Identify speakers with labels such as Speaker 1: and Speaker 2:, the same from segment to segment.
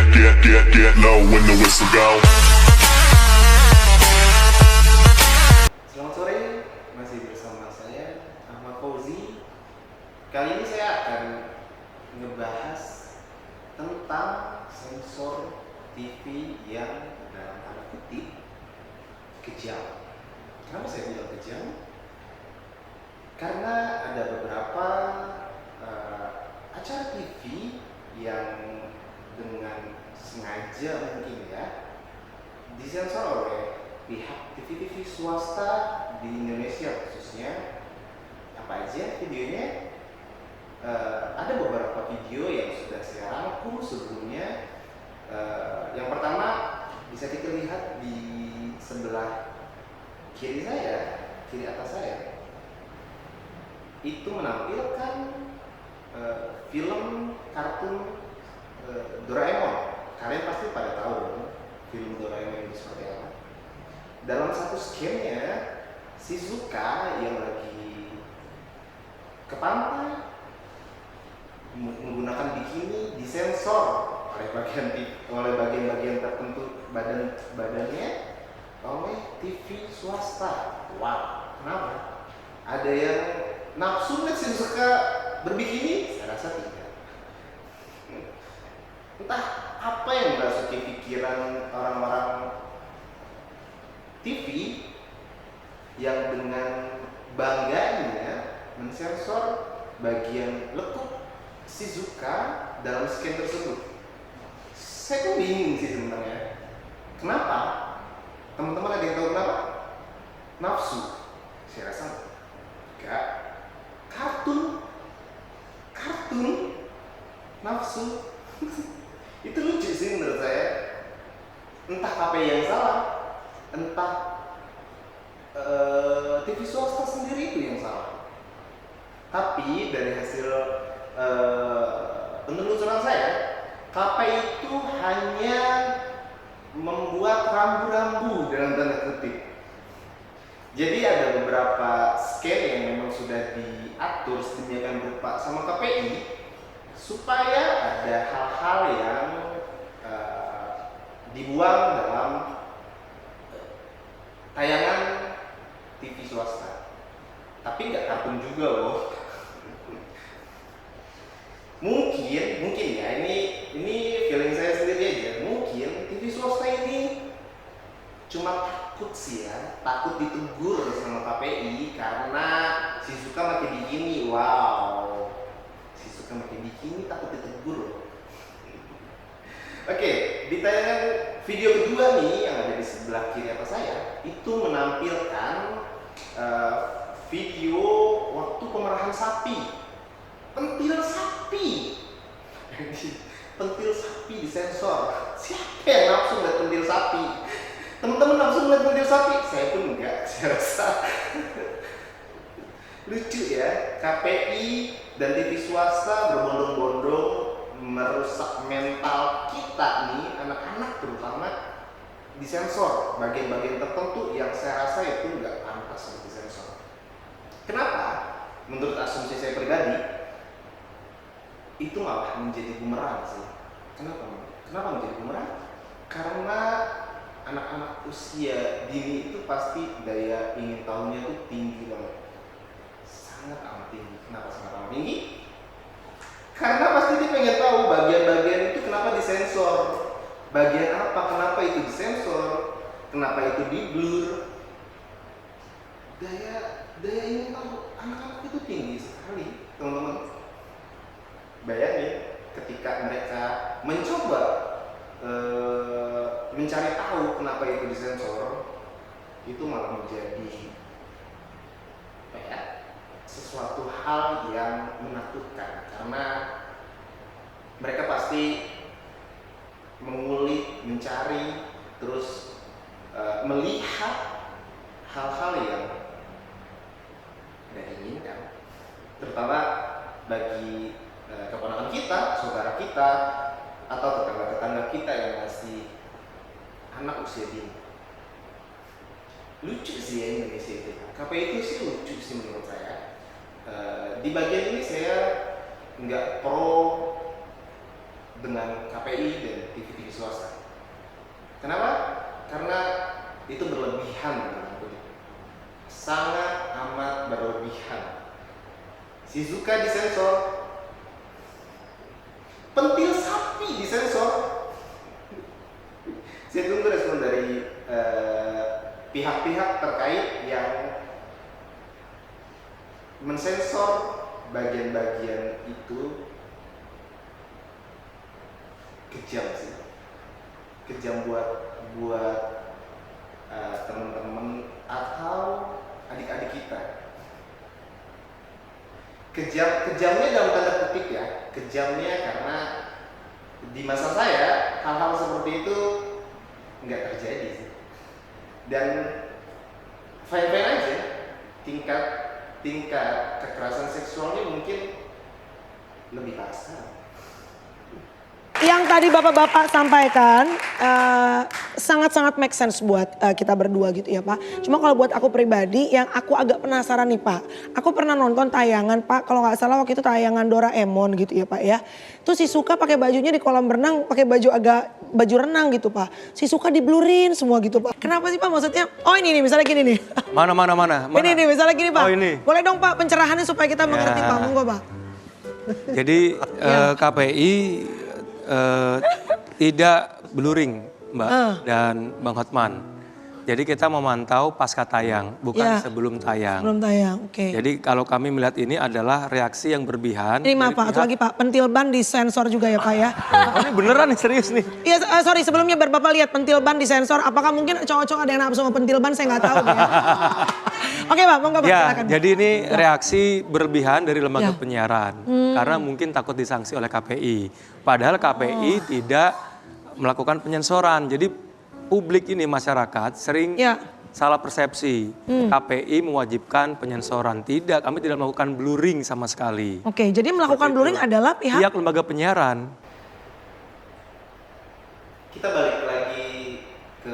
Speaker 1: get low when the whistle go.
Speaker 2: Selamat sore, masih bersama saya Ahmad Fauzi. Kali ini saya akan ngebahas tentang sensor TV yang dalam tanda kutip kejam. Kenapa saya bilang kejam? Karena ada beberapa acara TV yang dengan sengaja mungkin ya disensor oleh pihak TV-TV swasta di Indonesia khususnya. Apa aja videonya? Ada beberapa video yang sudah saya rangkum sebelumnya. Yang pertama bisa kita lihat di sebelah kiri atas saya, itu menampilkan film kartun Doraemon. Kalian pasti pada tahu film Doraemon itu seperti apa. Dalam satu skemnya, Shizuka yang lagi ke pantai menggunakan bikini disensor oleh bagian-bagian tertentu badannya oleh TV swasta. Wow, kenapa? Ada yang nafsu nggak Shizuka berbikini? Saya rasa tidak. Entah apa yang merasuki pikiran orang-orang TV yang dengan bangganya mensensor bagian lekuk Shizuka dalam scan tersebut. Saya tuh bingung sih sebenarnya. Kenapa? Teman-teman ada yang tahu kenapa? Nafsu. Saya rasa enggak. Kartun nafsu. Itu lucu sih menurut saya. Entah KPI yang salah, entah TV swasta sendiri itu yang salah. Tapi dari hasil penelusuran saya, KPI itu hanya membuat rambu-rambu dalam tanda kutip. Jadi ada beberapa scan yang memang sudah diatur sedemikian rupa sama KPI supaya ada hal-hal yang dibuang dalam tayangan TV swasta. Tapi nggak kartun juga loh. Mungkin ya, ini feeling saya sendiri aja. Mungkin TV swasta ini cuma takut ditegur sama KPI karena Shizuka pakai bikini. Wow, Shizuka pakai bikini takut ditegur loh. Oke, di tayangan video kedua nih yang ada di sebelah kiri atas saya, itu menampilkan video waktu pemerahan sapi. Pentil sapi disensor. Siapa yang nafsu ngeliat pentil sapi? Teman-teman nafsu ngeliat pentil sapi? Saya pun enggak, saya rasa. Lucu ya, KPI dan TV swasta berbondong-bondong merusak mental kita nih, anak-anak terutama, disensor bagian-bagian tertentu yang saya rasa itu nggak pantas untuk disensor. Kenapa? Menurut asumsi saya pribadi, itu malah menjadi bumerang sih. Kenapa menjadi bumerang? Karena anak-anak usia dini itu pasti daya ingin tahunya itu tinggi banget, sangat amat tinggi. Kenapa sangat amat tinggi? Karena pasti dia pengen tahu bagian-bagian itu kenapa disensor, bagian apa, kenapa itu disensor, kenapa itu di blur. Daya ingin tahu anak-anak itu tinggi sekali, teman-teman. Bayangin ketika mereka mencoba mencari tahu kenapa itu disensor, itu malah menjadi sesuatu hal yang menakutkan, karena mereka pasti mengulik, mencari, terus melihat hal-hal yang tidak diinginkan, terutama bagi keponakan kita, saudara kita, atau tetangga-tetangga kita yang masih anak usia dini. Lucu sih ya Indonesia itu. KPI itu sih lucu sih menurut saya. Di bagian ini saya nggak pro dengan KPI dan TV Kenapa? Karena itu berlebihan, sangat amat berlebihan. Shizuka disensor, pentil sapi disensor. Saya tunggu respon dari pihak-pihak terkait yang mensensor bagian-bagian itu. Kejam sih, kejam buat teman-teman atau adik-adik kita. Kejamnya dalam tanda kutip ya, kejamnya karena di masa saya hal-hal seperti itu nggak terjadi sih. Dan fine-fine aja, tingkat kekerasan seksualnya mungkin lebih kasar.
Speaker 3: Yang tadi bapak-bapak sampaikan sangat-sangat make sense buat kita berdua gitu ya Pak. Cuma kalau buat aku pribadi yang aku agak penasaran nih Pak. Aku pernah nonton tayangan Pak, kalau nggak salah waktu itu tayangan Doraemon gitu ya Pak ya. Itu Shizuka pakai bajunya di kolam renang, pakai baju renang gitu Pak. Shizuka diblurin semua gitu Pak. Kenapa sih Pak maksudnya? Oh ini nih misalnya gini nih.
Speaker 4: Mana?
Speaker 3: Ini nih misalnya gini Pak.
Speaker 4: Oh ini.
Speaker 3: Boleh dong Pak pencerahannya supaya kita mengerti
Speaker 4: Ya.
Speaker 3: Pak, monggo Pak.
Speaker 4: Jadi KPI tidak bluring Mbak dan Bang Hotman. Jadi kita memantau pasca tayang, bukan
Speaker 3: Ya.
Speaker 4: sebelum tayang.
Speaker 3: Belum tayang, oke.
Speaker 4: Jadi kalau kami melihat ini adalah reaksi yang berlebihan.
Speaker 3: Ini maaf Pak, atau lagi Pak, pentil ban disensor juga ya Pak ya.
Speaker 4: Oh, ini beneran nih, serius nih.
Speaker 3: Iya, sorry sebelumnya biar Bapak lihat pentil ban disensor. Apakah mungkin cowok-cowok ada yang nafsu sama pentil ban, saya nggak tahu ya. Oke Pak, monggo Pak,
Speaker 4: Ya,
Speaker 3: silakan.
Speaker 4: jadi ini reaksi berlebihan dari lembaga
Speaker 3: Ya.
Speaker 4: penyiaran. Karena mungkin takut disanksi oleh KPI. Padahal KPI tidak melakukan penyensoran. Jadi publik ini, masyarakat sering
Speaker 3: Ya.
Speaker 4: salah persepsi. KPI mewajibkan penyensoran. Tidak, kami tidak melakukan blurring sama sekali.
Speaker 3: Oke, jadi melakukan blurring adalah pihak
Speaker 4: Pihak lembaga penyiaran.
Speaker 2: Kita balik lagi ke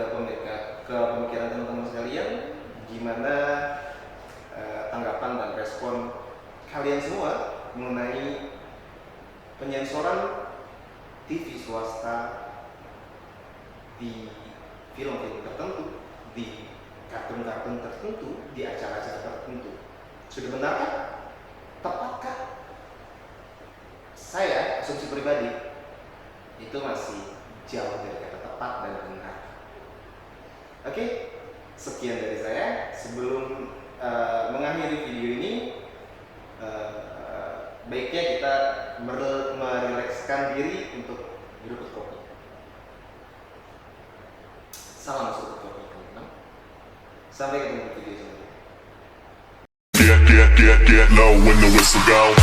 Speaker 2: pemikiran teman-teman sekalian, gimana tanggapan dan respon kalian semua mengenai penyensoran TV swasta di film-film tertentu, di kartun-kartun tertentu, di acara-acara tertentu. Sudah benarkah? Tepatkah? Saya, asumsi pribadi, itu masih jauh dari kata tepat dan benar. Oke, sekian dari saya. Sebelum mengakhiri video ini, baiknya kita merilekskan diri untuk berikut kopi. Salam masuk kopi, teman-teman. Sampai ketemu di video selanjutnya.
Speaker 1: Get low when the whistle go.